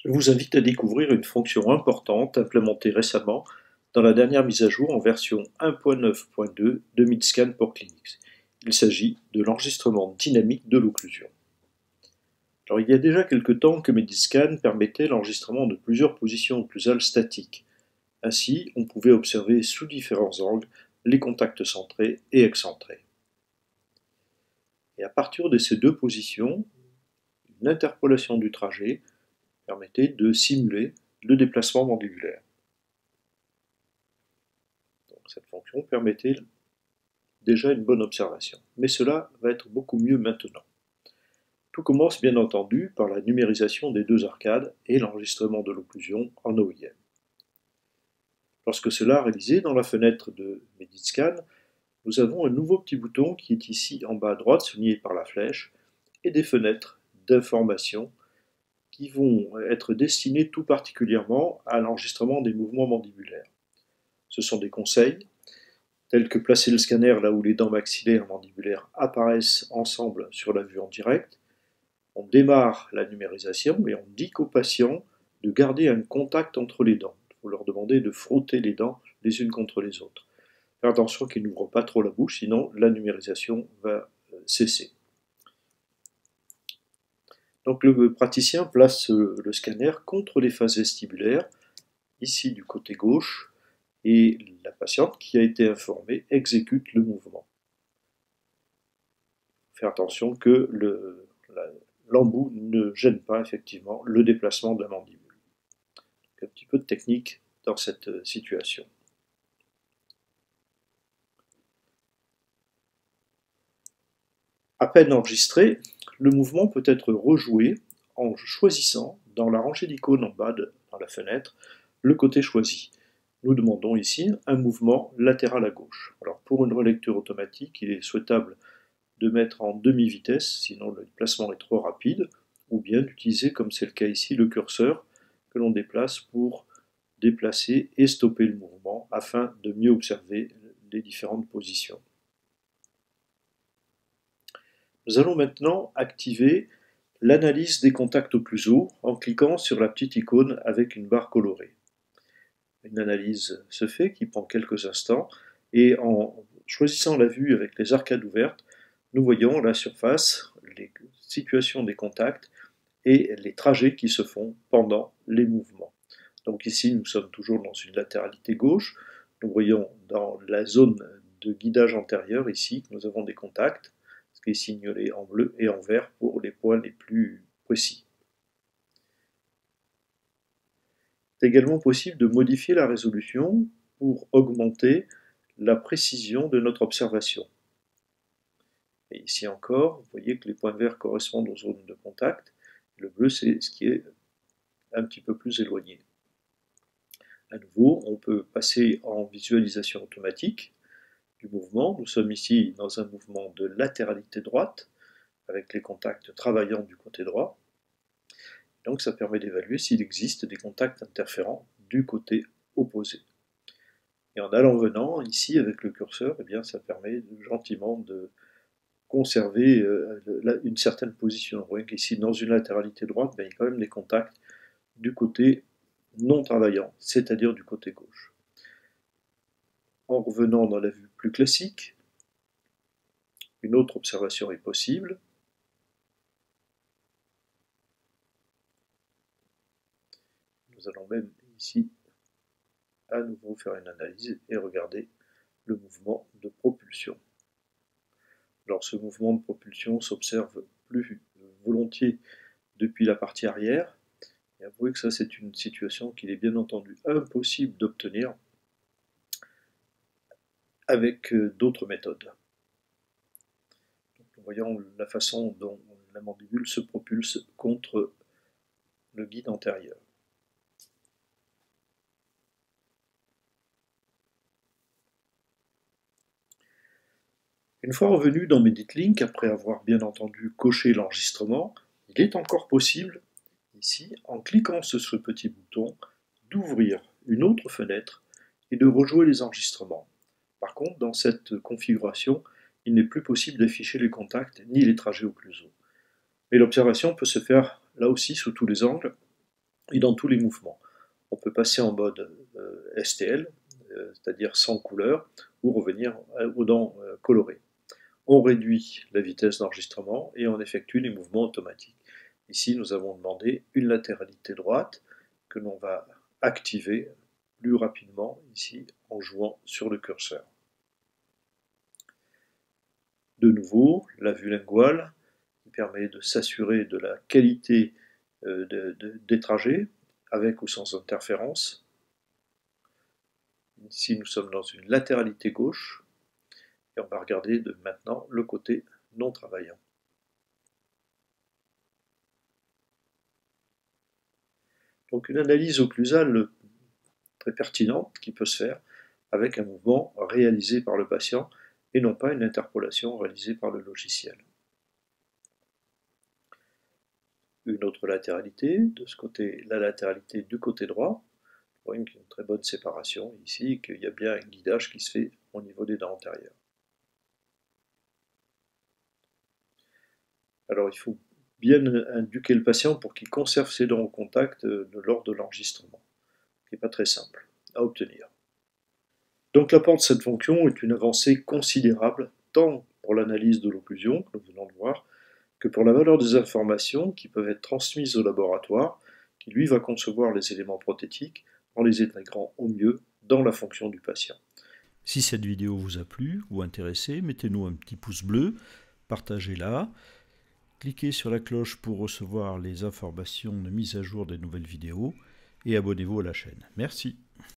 Je vous invite à découvrir une fonction importante implémentée récemment dans la dernière mise à jour en version 1.9.2 de Midscan pour Clinics. Il s'agit de l'enregistrement dynamique de l'occlusion. Alors, il y a déjà quelque temps que Midscan permettait l'enregistrement de plusieurs positions occlusales statiques. Ainsi, on pouvait observer sous différents angles les contacts centrés et excentrés. Et à partir de ces deux positions, une interpolation du trajet permettait de simuler le déplacement mandibulaire. Donc, cette fonction permettait déjà une bonne observation. Mais cela va être beaucoup mieux maintenant. Tout commence bien entendu par la numérisation des deux arcades et l'enregistrement de l'occlusion en OIM. Lorsque cela est réalisé dans la fenêtre de Mediscan, nous avons un nouveau petit bouton qui est ici en bas à droite, souligné par la flèche, et des fenêtres d'information qui vont être destinées tout particulièrement à l'enregistrement des mouvements mandibulaires. Ce sont des conseils, tels que placer le scanner là où les dents maxillaires et mandibulaires apparaissent ensemble sur la vue en direct. On démarre la numérisation et on dit aux patients de garder un contact entre les dents. Il faut leur demander de frotter les dents les unes contre les autres. Faire attention qu'ils n'ouvrent pas trop la bouche, sinon la numérisation va cesser. Donc le praticien place le scanner contre les faces vestibulaires, ici du côté gauche, et la patiente qui a été informée exécute le mouvement. Faire attention que l'embout ne gêne pas effectivement le déplacement de la mandibule. Donc, un petit peu de technique dans cette situation. À peine enregistré, le mouvement peut être rejoué en choisissant dans la rangée d'icônes en bas dans la fenêtre le côté choisi. Nous demandons ici un mouvement latéral à gauche. Alors pour une relecture automatique, il est souhaitable de mettre en demi-vitesse, sinon le déplacement est trop rapide, ou bien d'utiliser, comme c'est le cas ici, le curseur que l'on déplace pour déplacer et stopper le mouvement afin de mieux observer les différentes positions. Nous allons maintenant activer l'analyse des contacts occlusaux en cliquant sur la petite icône avec une barre colorée. Une analyse se fait qui prend quelques instants et en choisissant la vue avec les arcades ouvertes, nous voyons à la surface les situations des contacts et les trajets qui se font pendant les mouvements. Donc ici, nous sommes toujours dans une latéralité gauche. Nous voyons dans la zone de guidage antérieur ici que nous avons des contacts, ce qui est signalé en bleu et en vert pour les points les plus précis. C'est également possible de modifier la résolution pour augmenter la précision de notre observation. Et ici encore, vous voyez que les points verts correspondent aux zones de contact. Le bleu, c'est ce qui est un petit peu plus éloigné. À nouveau, on peut passer en visualisation automatique du mouvement. Nous sommes ici dans un mouvement de latéralité droite, avec les contacts travaillant du côté droit. Donc ça permet d'évaluer s'il existe des contacts interférents du côté opposé. Et en allant-venant, ici, avec le curseur, eh bien, ça permet gentiment de conserver une certaine position. Vous voyez qu'ici, dans une latéralité droite, ben, il y a quand même des contacts du côté non travaillant, c'est-à-dire du côté gauche. En revenant dans la vue plus classique, une autre observation est possible. Nous allons même ici à nouveau faire une analyse et regarder le mouvement de propulsion. Alors ce mouvement de propulsion s'observe plus volontiers depuis la partie arrière. Et avouez que ça c'est une situation qu'il est bien entendu impossible d'obtenir avec d'autres méthodes. Donc, nous voyons la façon dont la mandibule se propulse contre le guide antérieur. Une fois revenu dans MeditLink, après avoir bien entendu coché l'enregistrement, il est encore possible, ici, en cliquant sur ce petit bouton, d'ouvrir une autre fenêtre et de rejouer les enregistrements. Par contre, dans cette configuration, il n'est plus possible d'afficher les contacts ni les trajets occlusaux. Mais l'observation peut se faire là aussi sous tous les angles, et dans tous les mouvements. On peut passer en mode STL, c'est-à-dire sans couleur, ou revenir aux dents colorées. On réduit la vitesse d'enregistrement et on effectue les mouvements automatiques. Ici, nous avons demandé une latéralité droite que l'on va activer plus rapidement ici en jouant sur le curseur. De nouveau, la vue linguale qui permet de s'assurer de la qualité des trajets avec ou sans interférence. Ici, nous sommes dans une latéralité gauche et on va regarder maintenant le côté non travaillant. Donc une analyse occlusale très pertinente qui peut se faire avec un mouvement réalisé par le patient et non pas une interpolation réalisée par le logiciel. Une autre latéralité, de ce côté, la latéralité du côté droit. Vous voyez qu'il y a une très bonne séparation ici, qu'il y a bien un guidage qui se fait au niveau des dents antérieures. Alors il faut bien éduquer le patient pour qu'il conserve ses dents au contact lors de l'enregistrement, ce qui n'est pas très simple à obtenir. Donc l'apport de cette fonction est une avancée considérable, tant pour l'analyse de l'occlusion, que nous venons de voir, que pour la valeur des informations qui peuvent être transmises au laboratoire, qui lui va concevoir les éléments prothétiques en les intégrant au mieux dans la fonction du patient. Si cette vidéo vous a plu ou intéressé, mettez-nous un petit pouce bleu, partagez-la, cliquez sur la cloche pour recevoir les informations de mise à jour des nouvelles vidéos et abonnez-vous à la chaîne. Merci.